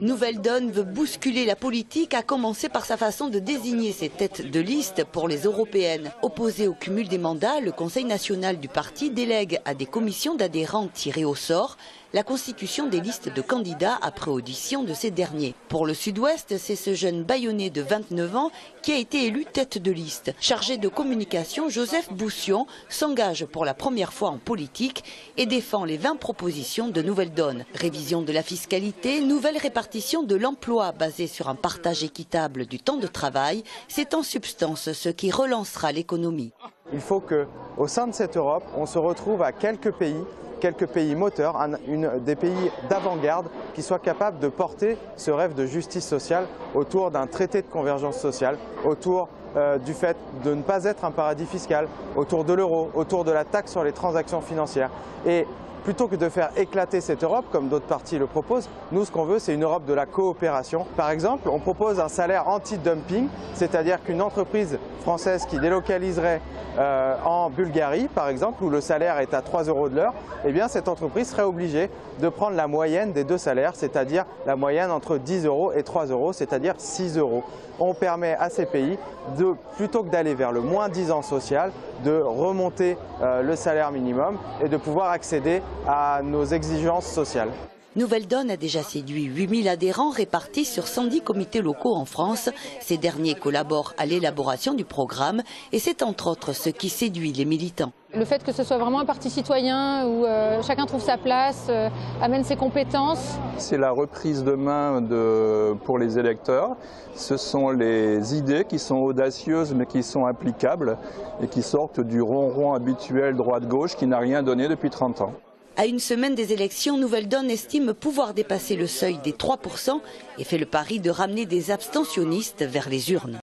Nouvelle Donne veut bousculer la politique, à commencer par sa façon de désigner ses têtes de liste pour les européennes. Opposé au cumul des mandats, le Conseil national du parti délègue à des commissions d'adhérents tirés au sort la constitution des listes de candidats après audition de ces derniers. Pour le Sud-Ouest, c'est ce jeune Bayonnais de 29 ans qui a été élu tête de liste. Chargé de communication, Joseph Boussion s'engage pour la première fois en politique et défend les 20 propositions de Nouvelle Donne. Révision de la fiscalité, nouvelle répartition de l'emploi basée sur un partage équitable du temps de travail, c'est en substance ce qui relancera l'économie. Il faut qu'au sein de cette Europe, on se retrouve à quelques pays moteurs, des pays d'avant-garde qui soient capables de porter ce rêve de justice sociale autour d'un traité de convergence sociale, autour du fait de ne pas être un paradis fiscal, autour de l'euro, autour de la taxe sur les transactions financières. Et plutôt que de faire éclater cette Europe, comme d'autres partis le proposent, nous ce qu'on veut c'est une Europe de la coopération. Par exemple, on propose un salaire anti-dumping, c'est-à-dire qu'une entreprise française qui délocaliserait en Bulgarie, par exemple, où le salaire est à 3 € de l'heure, eh bien cette entreprise serait obligée de prendre la moyenne des deux salaires, c'est-à-dire la moyenne entre 10 € et 3 €, c'est-à-dire 6 €. On permet à ces pays, plutôt que d'aller vers le moins-disant social, de remonter le salaire minimum et de pouvoir accéder à nos exigences sociales. Nouvelle Donne a déjà séduit 8000 adhérents répartis sur 110 comités locaux en France. Ces derniers collaborent à l'élaboration du programme et c'est entre autres ce qui séduit les militants. Le fait que ce soit vraiment un parti citoyen où chacun trouve sa place, amène ses compétences. C'est la reprise de main pour les électeurs. Ce sont les idées qui sont audacieuses mais qui sont applicables et qui sortent du ronron habituel droite-gauche qui n'a rien donné depuis 30 ans. À une semaine des élections, Nouvelle Donne estime pouvoir dépasser le seuil des 3% et fait le pari de ramener des abstentionnistes vers les urnes.